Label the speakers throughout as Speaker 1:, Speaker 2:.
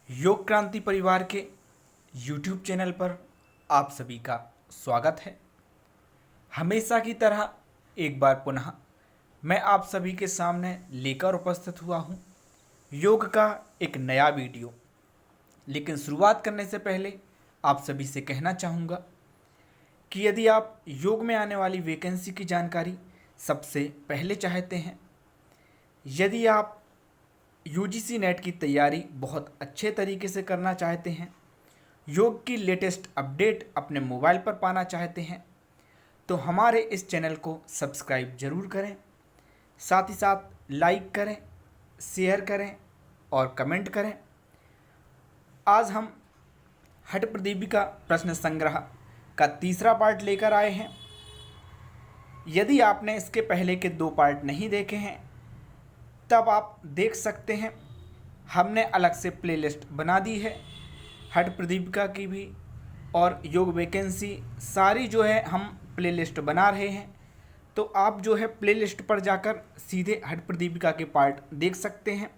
Speaker 1: योग क्रांति परिवार के YouTube चैनल पर आप सभी का स्वागत है। हमेशा की तरह एक बार पुनः मैं आप सभी के सामने लेकर उपस्थित हुआ हूँ योग का एक नया वीडियो। लेकिन शुरुआत करने से पहले आप सभी से कहना चाहूँगा कि यदि आप योग में आने वाली वैकेंसी की जानकारी सबसे पहले चाहते हैं, यदि आप यूजीसी नेट की तैयारी बहुत अच्छे तरीके से करना चाहते हैं, योग की लेटेस्ट अपडेट अपने मोबाइल पर पाना चाहते हैं, तो हमारे इस चैनल को सब्सक्राइब जरूर करें। साथ ही साथ लाइक करें, शेयर करें और कमेंट करें। आज हम हठ प्रदीपिका प्रश्न संग्रह का तीसरा पार्ट लेकर आए हैं। यदि आपने इसके पहले के 2 पार्ट नहीं देखे हैं तब आप देख सकते हैं। हमने अलग से प्लेलिस्ट बना दी है हठ प्रदीपिका की भी और योग वैकेंसी सारी जो है हम प्लेलिस्ट बना रहे हैं। तो आप जो है प्लेलिस्ट पर जाकर सीधे हठ प्रदीपिका के पार्ट देख सकते हैं।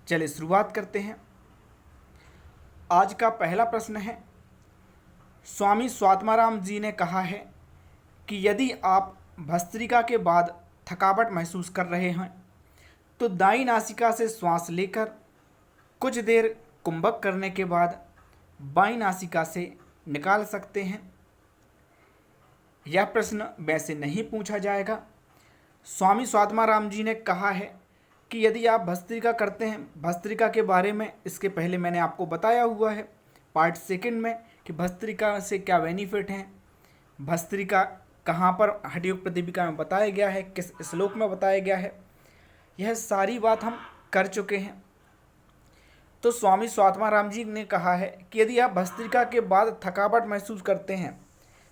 Speaker 1: चलिए शुरुआत करते हैं। आज का पहला प्रश्न है, स्वामी स्वात्माराम जी ने कहा है कि यदि आप भस्त्रिका के बाद थकावट महसूस कर रहे हैं तो दाईं नासिका से श्वास लेकर कुछ देर कुंभक करने के बाद बाईं नासिका से निकाल सकते हैं। यह प्रश्न वैसे नहीं पूछा जाएगा। स्वामी स्वात्माराम जी ने कहा है कि यदि आप भस्त्रिका करते हैं, भस्त्रिका के बारे में इसके पहले मैंने आपको बताया हुआ है पार्ट सेकंड में कि भस्त्रिका से क्या बेनिफिट हैं, भस्त्रिका कहाँ पर हठ योग प्रदीपिका में बताया गया है, किस श्लोक में बताया गया है, यह सारी बात हम कर चुके हैं। तो स्वामी स्वात्माराम जी ने कहा है कि यदि आप भस्त्रिका के बाद थकावट महसूस करते हैं,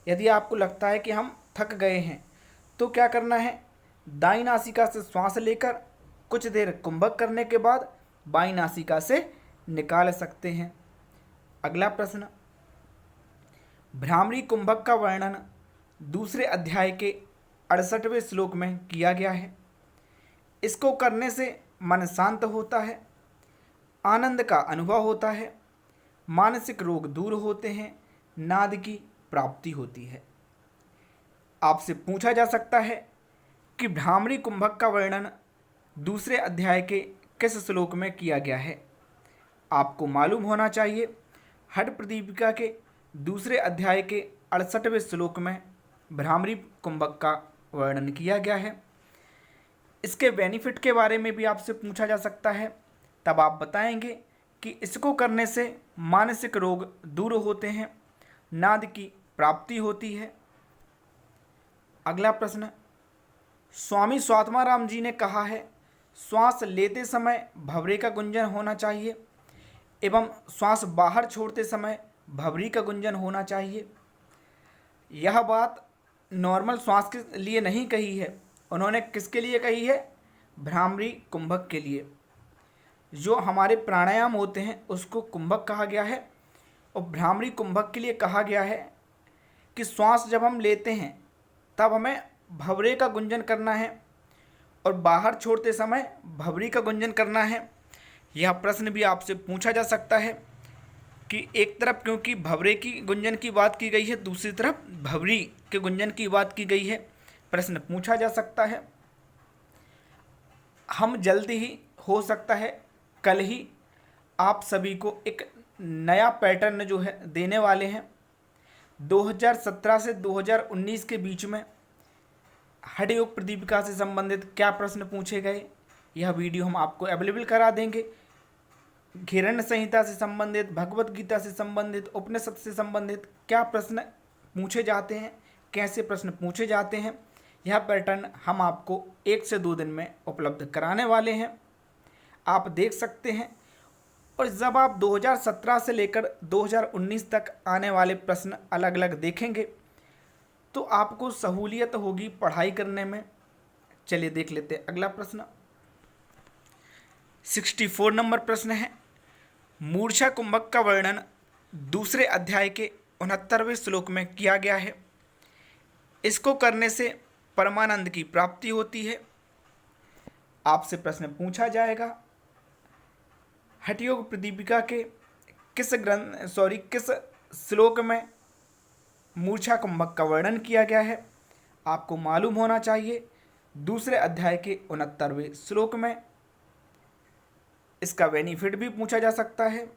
Speaker 1: यदि आपको लगता है कि हम थक गए हैं, तो क्या करना है, दाईं नासिका से श्वास लेकर कुछ देर कुंभक करने के बाद बाईं नासिका से निकाल सकते हैं। अगला प्रश्न, भ्रामरी कुंभक का वर्णन दूसरे अध्याय के 68वें श्लोक में किया गया है। इसको करने से मन शांत होता है, आनंद का अनुभव होता है, मानसिक रोग दूर होते हैं, नाद की प्राप्ति होती है। आपसे पूछा जा सकता है कि भ्रामरी कुंभक का वर्णन दूसरे अध्याय के किस श्लोक में किया गया है। आपको मालूम होना चाहिए हठ प्रदीपिका के दूसरे अध्याय के 68वें श्लोक में भ्रामरी कुंभक का वर्णन किया गया है। इसके बेनिफिट के बारे में भी आपसे पूछा जा सकता है, तब आप बताएंगे कि इसको करने से मानसिक रोग दूर होते हैं, नाद की प्राप्ति होती है। अगला प्रश्न, स्वामी स्वात्माराम जी ने कहा है श्वास लेते समय भंवरे का गुंजन होना चाहिए एवं श्वास बाहर छोड़ते समय भंवरी का गुंजन होना चाहिए। यह बात नॉर्मल श्वास के लिए नहीं कही है, उन्होंने किसके लिए कही है, भ्रामरी कुंभक के लिए। जो हमारे प्राणायाम होते हैं उसको कुंभक कहा गया है और भ्रामरी कुंभक के लिए कहा गया है कि श्वास जब हम लेते हैं तब हमें भंवरे का गुंजन करना है और बाहर छोड़ते समय भंवरी का गुंजन करना है। यह प्रश्न भी आपसे पूछा जा सकता है कि एक तरफ क्योंकि भंवरे की गुंजन की बात की गई है, दूसरी तरफ भंवरी के गुंजन की बात की गई है, प्रश्न पूछा जा सकता है। हम जल्दी ही, हो सकता है कल ही, आप सभी को एक नया पैटर्न जो है देने वाले हैं। 2017 से 2019 के बीच में हठ योग प्रदीपिका से संबंधित क्या प्रश्न पूछे गए, यह वीडियो हम आपको अवेलेबल करा देंगे। हिरण्य संहिता से संबंधित, भगवत गीता से संबंधित, उपनिषद से संबंधित क्या प्रश्न पूछे जाते हैं, कैसे प्रश्न पूछे जाते हैं, यह पैटर्न हम आपको 1 से 2 दिन में उपलब्ध कराने वाले हैं। आप देख सकते हैं। और जब आप 2017 से लेकर 2019 तक आने वाले प्रश्न अलग अलग देखेंगे तो आपको सहूलियत होगी पढ़ाई करने में। चलिए देख लेते हैं अगला प्रश्न। 64 नंबर प्रश्न है, मूर्छा कुंभक का वर्णन दूसरे अध्याय के 69वें श्लोक में किया गया है। इसको करने से परमानंद की प्राप्ति होती है। आपसे प्रश्न पूछा जाएगा, हठयोग प्रदीपिका के किस श्लोक में मूर्छा कुंभक का वर्णन किया गया है, आपको मालूम होना चाहिए। दूसरे अध्याय के 69वें श्लोक में। इसका बेनिफिट भी पूछा जा सकता है,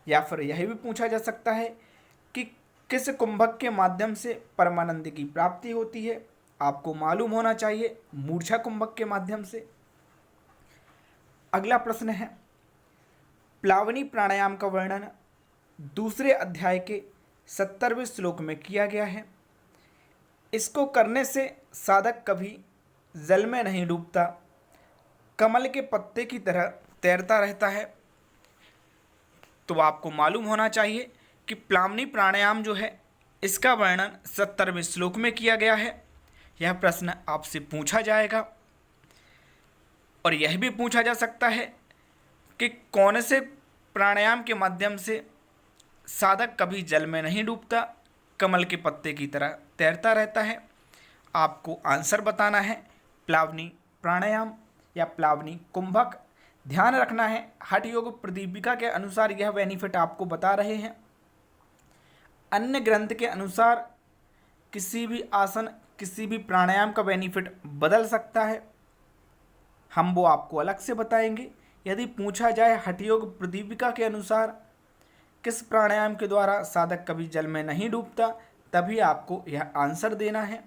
Speaker 1: या फिर यह भी पूछा जा सकता है कि किस कुंभक के माध्यम से परमानंद की प्राप्ति होती है, आपको मालूम होना चाहिए मूर्छा कुंभक के माध्यम से। अगला प्रश्न है, प्लावनी प्राणायाम का वर्णन दूसरे अध्याय के 70वें श्लोक में किया गया है। इसको करने से साधक कभी जल में नहीं डूबता, कमल के पत्ते की तरह तैरता रहता है। तो आपको मालूम होना चाहिए कि प्लावनी प्राणायाम जो है इसका वर्णन 70वें श्लोक में किया गया है। यह प्रश्न आपसे पूछा जाएगा। और यह भी पूछा जा सकता है कि कौन से प्राणायाम के माध्यम से साधक कभी जल में नहीं डूबता, कमल के पत्ते की तरह तैरता रहता है। आपको आंसर बताना है प्लावनी प्राणायाम या प्लावनी कुंभक। ध्यान रखना है, हठ योग प्रदीपिका के अनुसार यह बेनिफिट आपको बता रहे हैं। अन्य ग्रंथ के अनुसार किसी भी आसन, किसी भी प्राणायाम का बेनिफिट बदल सकता है, हम वो आपको अलग से बताएंगे। यदि पूछा जाए हठ योग प्रदीपिका के अनुसार किस प्राणायाम के द्वारा साधक कभी जल में नहीं डूबता, तभी आपको यह आंसर देना है।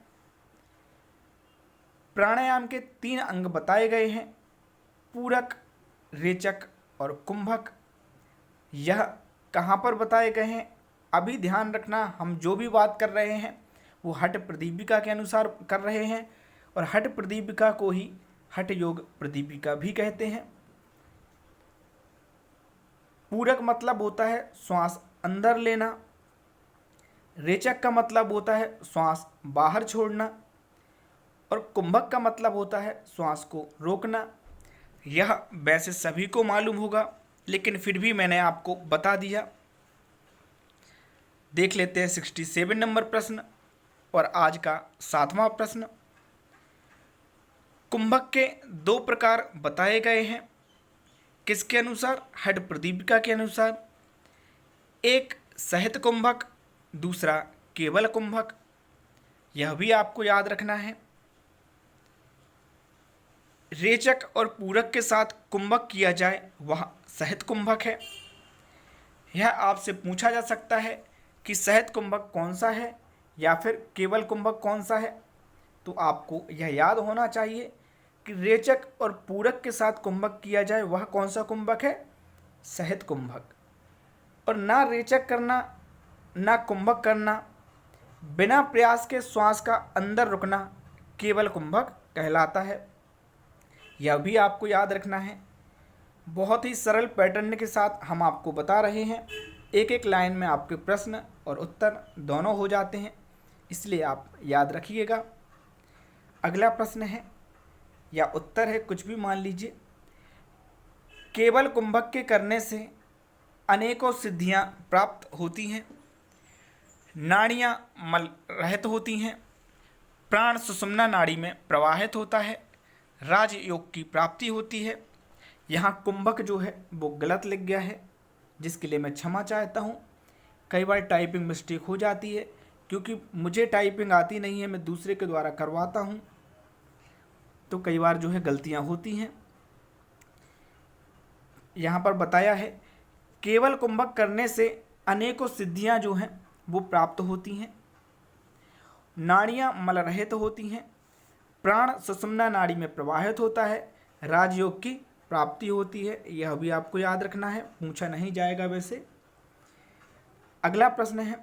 Speaker 1: प्राणायाम के 3 अंग बताए गए हैं, पूरक, रेचक और कुंभक। यह कहाँ पर बताए गए हैं, अभी ध्यान रखना, हम जो भी बात कर रहे हैं वो हठ प्रदीपिका के अनुसार कर रहे हैं, और हठ प्रदीपिका को ही हठ योग प्रदीपिका भी कहते हैं। पूरक मतलब होता है श्वास अंदर लेना, रेचक का मतलब होता है श्वास बाहर छोड़ना, और कुंभक का मतलब होता है श्वास को रोकना। यह वैसे सभी को मालूम होगा, लेकिन फिर भी मैंने आपको बता दिया। देख लेते हैं 67 नंबर प्रश्न और आज का 7वां प्रश्न। कुंभक के 2 प्रकार बताए गए हैं, किसके अनुसार? हठ प्रदीपिका के अनुसार। एक सहित कुंभक, दूसरा केवल कुंभक। यह भी आपको याद रखना है। रेचक और पूरक के साथ कुंभक किया जाए वह सहित कुंभक है। यह आपसे पूछा जा सकता है कि सहित कुंभक कौन सा है या फिर केवल कुंभक कौन सा है। तो आपको यह याद होना चाहिए कि रेचक और पूरक के साथ कुंभक किया जाए वह कौन सा कुंभक है? सहित कुंभक। और ना रेचक करना ना कुंभक करना, बिना प्रयास के श्वास का अंदर रुकना केवल कुंभक कहलाता है। यह भी आपको याद रखना है। बहुत ही सरल पैटर्न के साथ हम आपको बता रहे हैं, एक एक लाइन में आपके प्रश्न और उत्तर दोनों हो जाते हैं, इसलिए आप याद रखिएगा। अगला प्रश्न है या उत्तर है, कुछ भी मान लीजिए। केवल कुंभक के करने से अनेकों सिद्धियां प्राप्त होती हैं, नाड़ियां मल रहित होती हैं, प्राण सुषुम्ना नाड़ी में प्रवाहित होता है, राजयोग की प्राप्ति होती है। यहाँ कुंभक जो है वो गलत लिख गया है, जिसके लिए मैं क्षमा चाहता हूँ। कई बार टाइपिंग मिस्टेक हो जाती है, क्योंकि मुझे टाइपिंग आती नहीं है, मैं दूसरे के द्वारा करवाता हूँ, तो कई बार जो है गलतियाँ होती हैं। यहाँ पर बताया है केवल कुंभक करने से अनेकों सिद्धियाँ जो हैं वो प्राप्त होती हैं, नाड़ियाँ मलरहित होती हैं, प्राण सुषुम्ना नाड़ी में प्रवाहित होता है, राजयोग की प्राप्ति होती है। यह भी आपको याद रखना है, पूछा नहीं जाएगा वैसे। अगला प्रश्न है,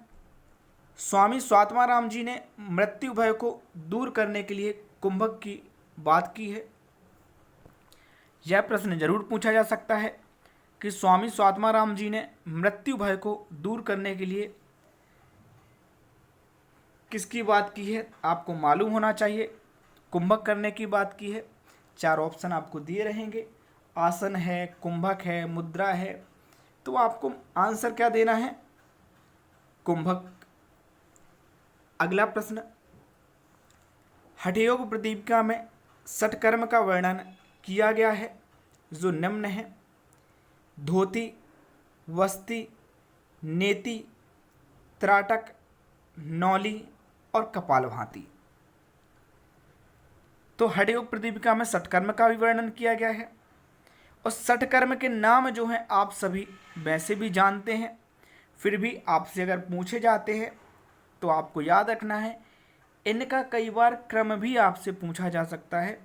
Speaker 1: स्वामी स्वात्माराम जी ने मृत्यु भय को दूर करने के लिए कुंभक की बात की है। यह प्रश्न जरूर पूछा जा सकता है कि स्वामी स्वात्माराम जी ने मृत्यु भय को दूर करने के लिए किसकी बात की है, आपको मालूम होना चाहिए। कुंभक करने की बात की है। 4 ऑप्शन आपको दिए रहेंगे, आसन है, कुंभक है, मुद्रा है, तो आपको आंसर क्या देना है? कुंभक। अगला प्रश्न, हठयोग प्रदीपिका में षटकर्म का वर्णन किया गया है जो निम्न है। धोती, वस्ती, नेति, त्राटक, नौली और कपालभाति। तो हठयोग प्रदीपिका में षटकर्म का भी वर्णन किया गया है और षटकर्म के नाम जो हैं आप सभी वैसे भी जानते हैं, फिर भी आपसे अगर पूछे जाते हैं तो आपको याद रखना है। इनका कई बार क्रम भी आपसे पूछा जा सकता है,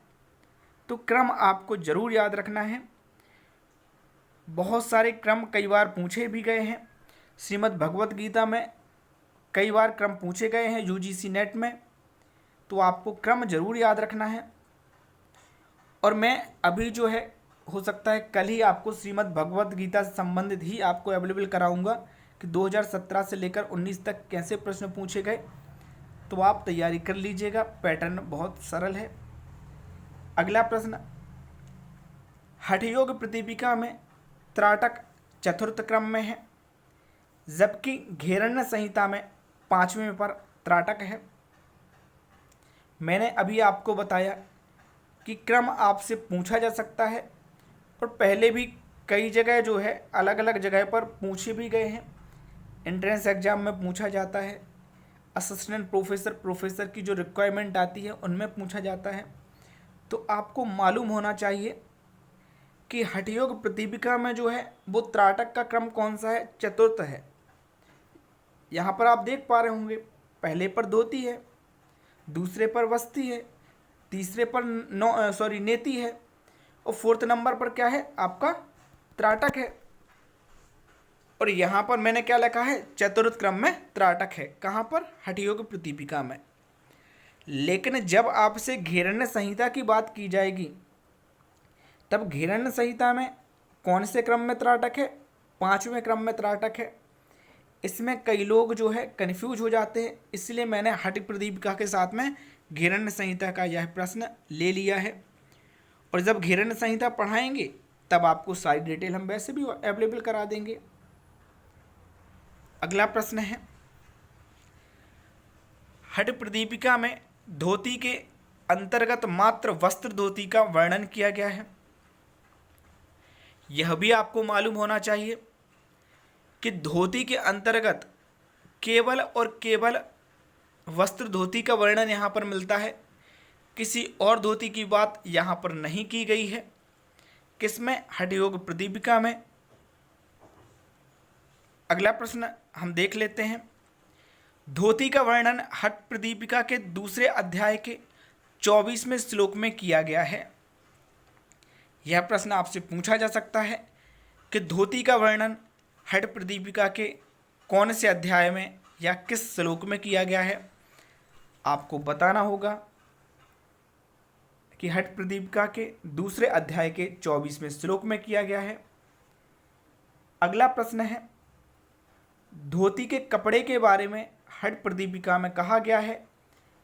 Speaker 1: तो क्रम आपको जरूर याद रखना है। बहुत सारे क्रम कई बार पूछे भी गए हैं। श्रीमद् भगवत गीता में कई बार क्रम पूछे गए हैं यूजीसी नेट में, तो आपको क्रम जरूर याद रखना है। और मैं अभी जो है हो सकता है कल ही आपको श्रीमद् भगवत गीता से संबंधित ही आपको अवेलेबल कराऊंगा कि 2017 से लेकर 19 तक कैसे प्रश्न पूछे गए, तो आप तैयारी कर लीजिएगा। पैटर्न बहुत सरल है। अगला प्रश्न, हठयोग प्रदीपिका में त्राटक चतुर्थ क्रम में है, जबकि घेरण्य संहिता में 5वें पर त्राटक है। मैंने अभी आपको बताया कि क्रम आपसे पूछा जा सकता है और पहले भी कई जगह जो है अलग अलग जगह पर पूछे भी गए हैं। एंट्रेंस एग्जाम में पूछा जाता है, असिस्टेंट प्रोफेसर की जो रिक्वायरमेंट आती है उनमें पूछा जाता है। तो आपको मालूम होना चाहिए कि हठयोग प्रदीपिका में जो है वो त्राटक का क्रम कौन सा है, चतुर्थ है। यहाँ पर आप देख पा रहे होंगे, पहले पर धोती है, दूसरे पर वस्ती है, तीसरे पर नेति है और फोर्थ नंबर पर क्या है आपका त्राटक है। और यहाँ पर मैंने क्या लिखा है, चतुर्थ क्रम में त्राटक है। कहाँ पर, हठयोग प्रदीपिका में। लेकिन जब आपसे घेरण्य संहिता की बात की जाएगी तब घेरण्य संहिता में कौन से क्रम में त्राटक है, 5वें क्रम में त्राटक है। इसमें कई लोग जो है कन्फ्यूज हो जाते हैं, इसलिए मैंने हठ प्रदीपिका के साथ में घेरण्य संहिता का यह प्रश्न ले लिया है। और जब घेरण्य संहिता पढ़ाएंगे तब आपको सारी डिटेल हम वैसे भी अवेलेबल करा देंगे। अगला प्रश्न है, हठ प्रदीपिका में धोती के अंतर्गत मात्र वस्त्र धोती का वर्णन किया गया है। यह भी आपको मालूम होना चाहिए कि धोती के अंतर्गत केवल और केवल वस्त्र धोती का वर्णन यहाँ पर मिलता है, किसी और धोती की बात यहाँ पर नहीं की गई है। किसमें, हठयोग प्रदीपिका में। अगला प्रश्न हम देख लेते हैं, धोती का वर्णन हठ प्रदीपिका के दूसरे अध्याय के 24वें श्लोक में किया गया है। यह प्रश्न आपसे पूछा जा सकता है कि धोती का वर्णन हठ प्रदीपिका के कौन से अध्याय में या किस श्लोक में किया गया है। आपको बताना होगा कि हठ प्रदीपिका के दूसरे अध्याय के 24वें श्लोक में किया गया है। अगला प्रश्न है, धोती के कपड़े के बारे में हठ प्रदीपिका में कहा गया है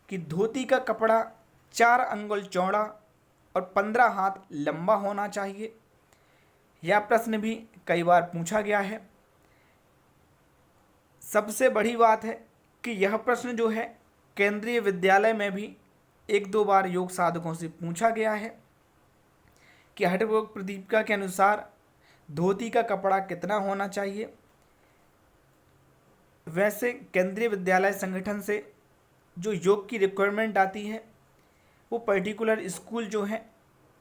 Speaker 1: कि धोती का कपड़ा 4 अंगुल चौड़ा और 15 हाथ लंबा होना चाहिए। यह प्रश्न भी कई बार पूछा गया है। सबसे बड़ी बात है कि यह प्रश्न जो है केंद्रीय विद्यालय में भी 1-2 बार योग साधकों से पूछा गया है कि हठयोग प्रदीपिका के अनुसार धोती का कपड़ा कितना होना चाहिए। वैसे केंद्रीय विद्यालय संगठन से जो योग की रिक्वायरमेंट आती है वो पर्टिकुलर स्कूल जो है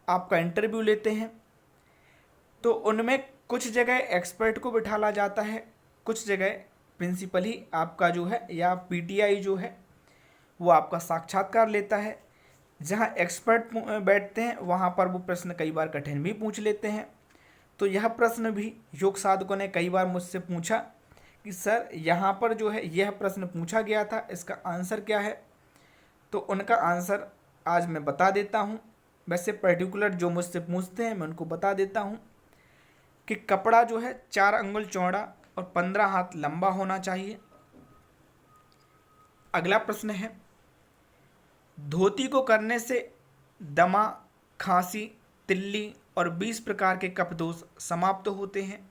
Speaker 1: आपका इंटरव्यू लेते हैं, तो उनमें कुछ जगह एक्सपर्ट को बिठाला जाता है, कुछ जगह प्रिंसिपल ही आपका जो है या पीटीआई जो है वो आपका साक्षात्कार लेता है। जहाँ एक्सपर्ट बैठते हैं वहाँ पर वो प्रश्न कई बार कठिन भी पूछ लेते हैं। तो यह प्रश्न भी योग साधकों ने कई बार मुझसे पूछा कि सर यहाँ पर जो है यह प्रश्न पूछा गया था, इसका आंसर क्या है। तो उनका आंसर आज मैं बता देता हूँ। वैसे पर्टिकुलर जो मुझसे पूछते हैं मैं उनको बता देता हूँ कि कपड़ा जो है 4 अंगुल चौड़ा और 15 हाथ लंबा होना चाहिए। अगला प्रश्न है, धोती को करने से दमा, खांसी, तिल्ली और 20 प्रकार के कफ दोष समाप्त होते हैं।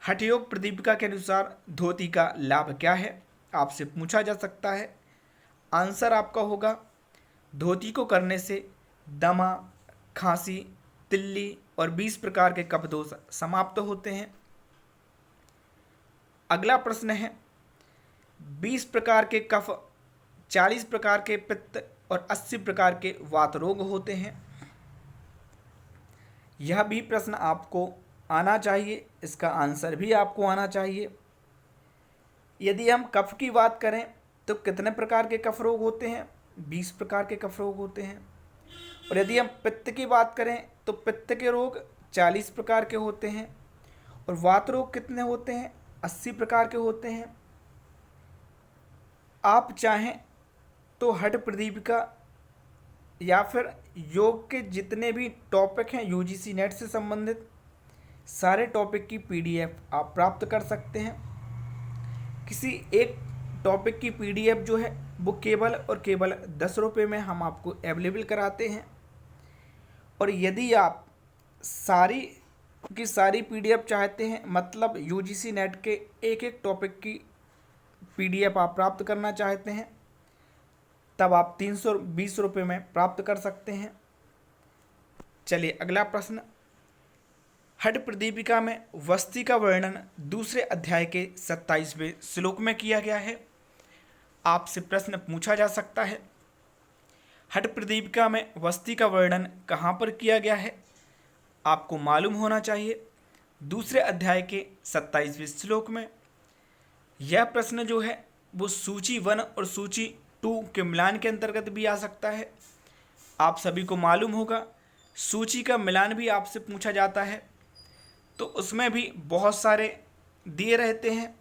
Speaker 1: हठयोग प्रदीपिका के अनुसार धोती का लाभ क्या है, आपसे पूछा जा सकता है। आंसर आपका होगा, धोती को करने से दमा, खांसी, तिल्ली और 20 प्रकार के कफ दोष समाप्त होते हैं। अगला प्रश्न है 20 प्रकार के कफ, 40 प्रकार के पित्त और 80 प्रकार के वात रोग होते हैं। यह भी प्रश्न आपको आना चाहिए, इसका आंसर भी आपको आना चाहिए। यदि हम कफ की बात करें तो कितने प्रकार के कफ रोग होते हैं? 20 प्रकार के कफ रोग होते हैं। और यदि हम पित्त की बात करें तो पित्त के रोग 40 प्रकार के होते हैं। और वात रोग कितने होते हैं? 80 प्रकार के होते हैं। आप चाहें तो हठ प्रदीपिका या फिर योग के जितने भी टॉपिक हैं यूजीसी नेट से संबंधित सारे टॉपिक की पीडीएफ आप प्राप्त कर सकते हैं। किसी एक टॉपिक की पीडीएफ जो है वो केवल और केवल 10 रुपये में हम आपको अवेलेबल कराते हैं। और यदि आप सारी की सारी पीडीएफ चाहते हैं, मतलब यूजीसी नेट के एक एक टॉपिक की पीडीएफ आप प्राप्त करना चाहते हैं, तब आप 320 रुपये में प्राप्त कर सकते हैं। चलिए अगला प्रश्न, हठ प्रदीपिका में वस्ती का वर्णन दूसरे अध्याय के 27वें श्लोक में किया गया है। आपसे प्रश्न पूछा जा सकता है हठ प्रदीपिका में वस्ती का वर्णन कहाँ पर किया गया है? आपको मालूम होना चाहिए दूसरे अध्याय के 27वें श्लोक में। यह प्रश्न जो है वो सूची 1 और सूची 2 के मिलान के अंतर्गत भी आ सकता है। आप सभी को मालूम होगा सूची का मिलान भी आपसे पूछा जाता है, तो उसमें भी बहुत सारे दिए रहते हैं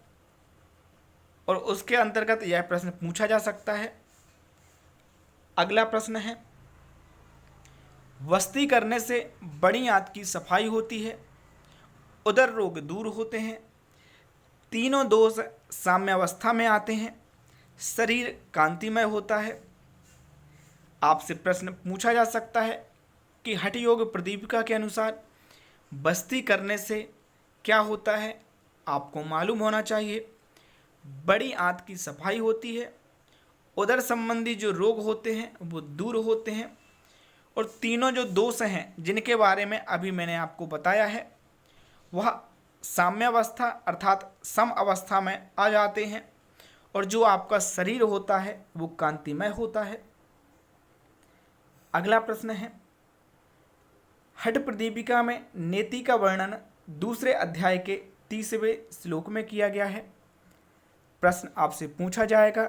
Speaker 1: और उसके अंतर्गत यह प्रश्न पूछा जा सकता है। अगला प्रश्न है, वस्ती करने से बड़ी आंत की सफाई होती है, उदर रोग दूर होते हैं, तीनों दोष साम्यावस्था में आते हैं, शरीर कांतिमय होता है। आपसे प्रश्न पूछा जा सकता है कि हठ योग प्रदीपिका के अनुसार बस्ती करने से क्या होता है? आपको मालूम होना चाहिए बड़ी आंत की सफाई होती है, उदर संबंधी जो रोग होते हैं वो दूर होते हैं, और तीनों जो दोष हैं जिनके बारे में अभी मैंने आपको बताया है वह साम्यावस्था अर्थात सम अवस्था में आ जाते हैं, और जो आपका शरीर होता है वो कांतिमय होता है। अगला प्रश्न है, हठ प्रदीपिका में नेति का वर्णन दूसरे अध्याय के 30वें श्लोक में किया गया है। प्रश्न आपसे पूछा जाएगा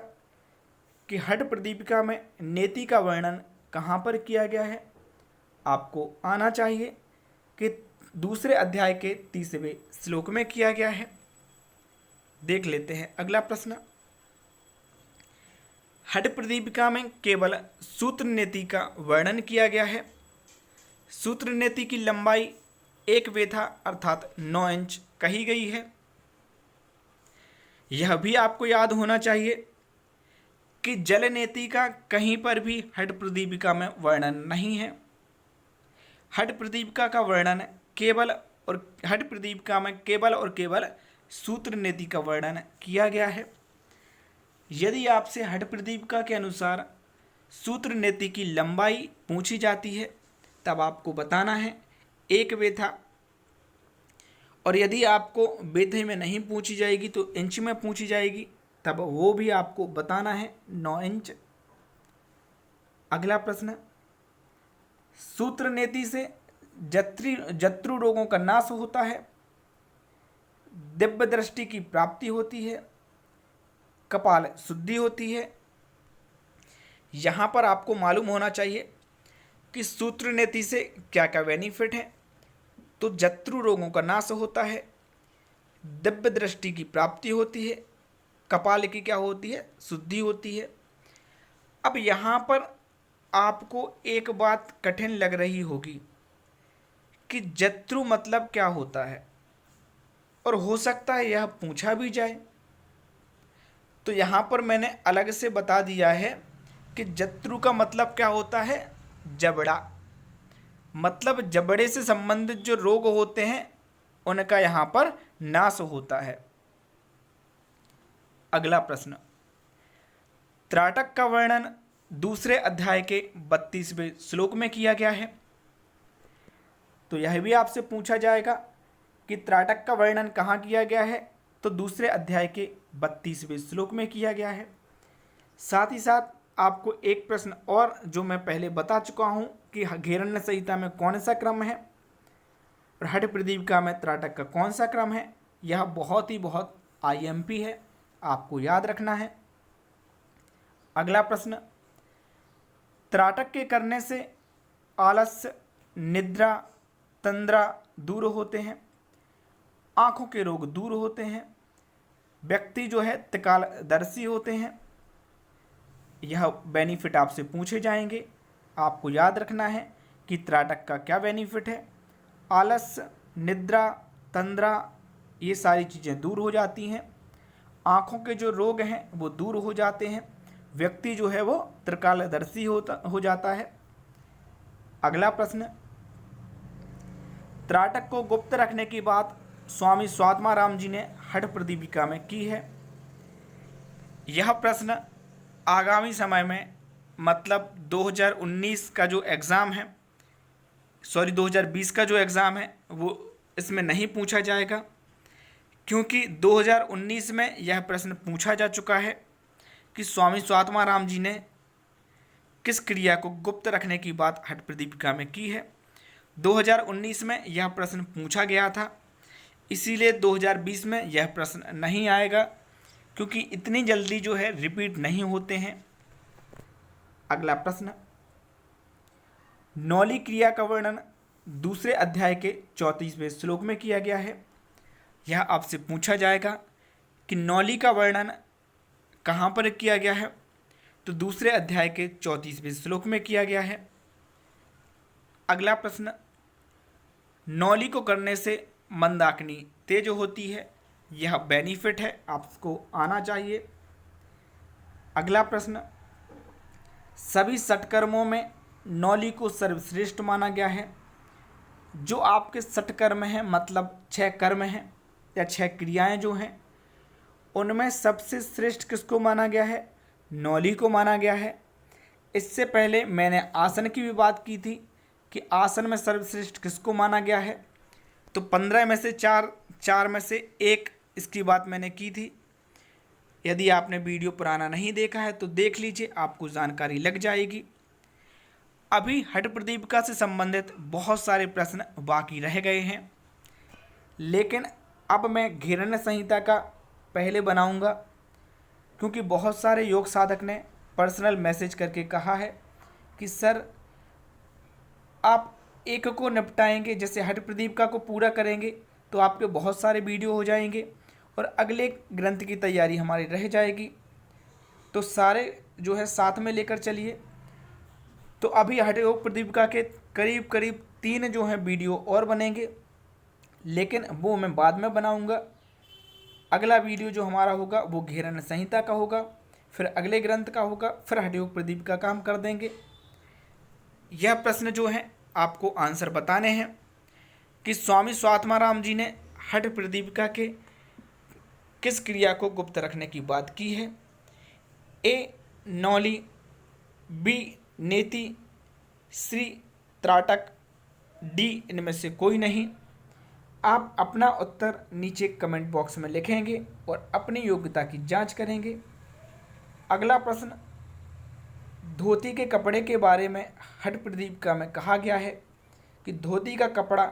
Speaker 1: कि हठ प्रदीपिका में नेति का वर्णन कहाँ पर किया गया है? आपको आना चाहिए कि दूसरे अध्याय के 30वें श्लोक में किया गया है। देख लेते हैं अगला प्रश्न, हठ प्रदीपिका में केवल सूत्र नेति का वर्णन किया गया है। सूत्र नेति की लंबाई 1 वेथा अर्थात 9 इंच कही गई है। यह भी आपको याद होना चाहिए कि जल नेति का कहीं पर भी हठ प्रदीपिका में वर्णन नहीं है। हठ प्रदीपिका का वर्णन केवल और हठ प्रदीपिका में केवल और केवल सूत्र नेति का वर्णन किया गया है। यदि आपसे हठ प्रदीपिका के अनुसार सूत्र नेति की लंबाई पूछी जाती है तब आपको बताना है 1 वेथा, और यदि आपको वेथे में नहीं पूछी जाएगी तो इंच में पूछी जाएगी, तब वो भी आपको बताना है 9 इंच। अगला प्रश्न, सूत्र नेति से जत्रु रोगों का नाश होता है, दिव्य दृष्टि की प्राप्ति होती है, कपाल शुद्धि होती है। यहाँ पर आपको मालूम होना चाहिए कि सूत्र नेति से क्या क्या बेनिफिट है। तो जत्रु रोगों का नाश होता है, दिव्य दृष्टि की प्राप्ति होती है, कपाल की क्या होती है? शुद्धि होती है। अब यहाँ पर आपको एक बात कठिन लग रही होगी कि जत्रु मतलब क्या होता है, और हो सकता है यह पूछा भी जाए। तो यहाँ पर मैंने अलग से बता दिया है कि जत्रु का मतलब क्या होता है? जबड़ा, मतलब जबड़े से संबंधित जो रोग होते हैं उनका यहाँ पर नाश होता है। अगला प्रश्न, त्राटक का वर्णन दूसरे अध्याय के 32वें श्लोक में किया गया है। तो यह भी आपसे पूछा जाएगा कि त्राटक का वर्णन कहाँ किया गया है, तो दूसरे अध्याय के 32वें श्लोक में किया गया है। साथ ही साथ आपको एक प्रश्न और जो मैं पहले बता चुका हूँ कि घेरण्य संहिता में कौन सा क्रम है और हठ प्रदीपिका में त्राटक का कौन सा क्रम है, यह बहुत IMP है, आपको याद रखना है। अगला प्रश्न, त्राटक के करने से आलस्य, निद्रा, तंद्रा दूर होते हैं, आँखों के रोग दूर होते हैं, व्यक्ति जो है त्रिकालदर्शी होते हैं। यह बेनिफिट आपसे पूछे जाएंगे, आपको याद रखना है कि त्राटक का क्या बेनिफिट है। आलस्य, निद्रा, तंद्रा ये सारी चीज़ें दूर हो जाती हैं, आँखों के जो रोग हैं वो दूर हो जाते हैं, व्यक्ति जो है वो त्रिकालदर्शी हो जाता है। अगला प्रश्न, त्राटक को गुप्त रखने की बात स्वामी स्वात्माराम जी ने हठ प्रदीपिका में की है। यह प्रश्न आगामी समय में मतलब 2019 का जो एग्ज़ाम है, 2020 का जो एग्ज़ाम है वो इसमें नहीं पूछा जाएगा, क्योंकि 2019 में यह प्रश्न पूछा जा चुका है कि स्वामी स्वात्माराम जी ने किस क्रिया को गुप्त रखने की बात हठ प्रदीपिका में की है। 2019 में यह प्रश्न पूछा गया था, इसीलिए 2020 में यह प्रश्न नहीं आएगा, क्योंकि इतनी जल्दी जो है रिपीट नहीं होते हैं। अगला प्रश्न, नौली क्रिया का वर्णन दूसरे अध्याय के 34वें श्लोक में किया गया है। यह आपसे पूछा जाएगा कि नौली का वर्णन कहाँ पर किया गया है, तो दूसरे अध्याय के 34वें श्लोक में किया गया है। अगला प्रश्न, नौली को करने से मंदाकिनी तेज होती है, यह बेनिफिट है, आपको आना चाहिए। अगला प्रश्न, सभी षटकर्मों में नौली को सर्वश्रेष्ठ माना गया है। जो आपके षटकर्म हैं मतलब 6 कर्म हैं या 6 क्रियाएं जो हैं, उनमें सबसे श्रेष्ठ किसको माना गया है, नौली को माना गया है। इससे पहले मैंने आसन की भी बात की थी कि आसन में सर्वश्रेष्ठ किसको माना गया है, तो 15 में से 4 में से 1 इसकी बात मैंने की थी। यदि आपने वीडियो पुराना नहीं देखा है तो देख लीजिए, आपको जानकारी लग जाएगी। अभी हठ प्रदीपिका से संबंधित बहुत सारे प्रश्न बाकी रह गए हैं, लेकिन अब मैं घेरण्य संहिता का पहले बनाऊंगा, क्योंकि बहुत सारे योग साधक ने पर्सनल मैसेज करके कहा है कि सर आप एक को निपटाएंगे, जैसे हठ प्रदीपिका को पूरा करेंगे तो आपके बहुत सारे वीडियो हो जाएंगे और अगले ग्रंथ की तैयारी हमारी रह जाएगी, तो सारे जो है साथ में लेकर चलिए। तो अभी हठ योग प्रदीपिका के करीब 3 जो हैं वीडियो और बनेंगे, लेकिन वो मैं बाद में बनाऊंगा। अगला वीडियो जो हमारा होगा वो घेरण्य संहिता का होगा, फिर अगले ग्रंथ का होगा, फिर हठ योग प्रदीपिका का हम कर देंगे। यह प्रश्न जो है आपको आंसर बताने हैं कि स्वामी स्वात्माराम जी ने हठ प्रदीपिका के किस क्रिया को गुप्त रखने की बात की है। ए नौली, बी नेति, सी त्राटक, डी इनमें से कोई नहीं। आप अपना उत्तर नीचे कमेंट बॉक्स में लिखेंगे और अपनी योग्यता की जांच करेंगे। अगला प्रश्न, धोती के कपड़े के बारे में हठ प्रदीपिका में कहा गया है कि धोती का कपड़ा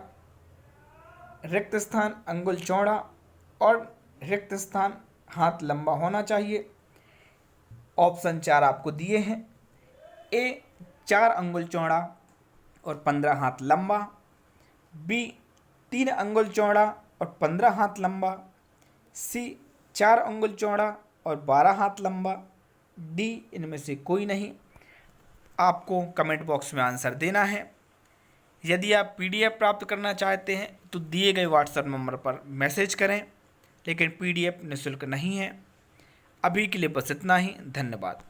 Speaker 1: रिक्त स्थान अंगुल चौड़ा और रिक्त स्थान हाथ लंबा होना चाहिए। ऑप्शन 4 आपको दिए हैं। ए 4 अंगुल चौड़ा और 15 हाथ लंबा, बी 3 अंगुल चौड़ा और 15 हाथ लंबा, सी 4 अंगुल चौड़ा और 12 हाथ लंबा, डी इनमें से कोई नहीं। आपको कमेंट बॉक्स में आंसर देना है। यदि आप PDF प्राप्त करना चाहते हैं तो दिए गए व्हाट्सएप नंबर पर मैसेज करें, लेकिन PDF निःशुल्क नहीं है। अभी के लिए बस इतना ही, धन्यवाद।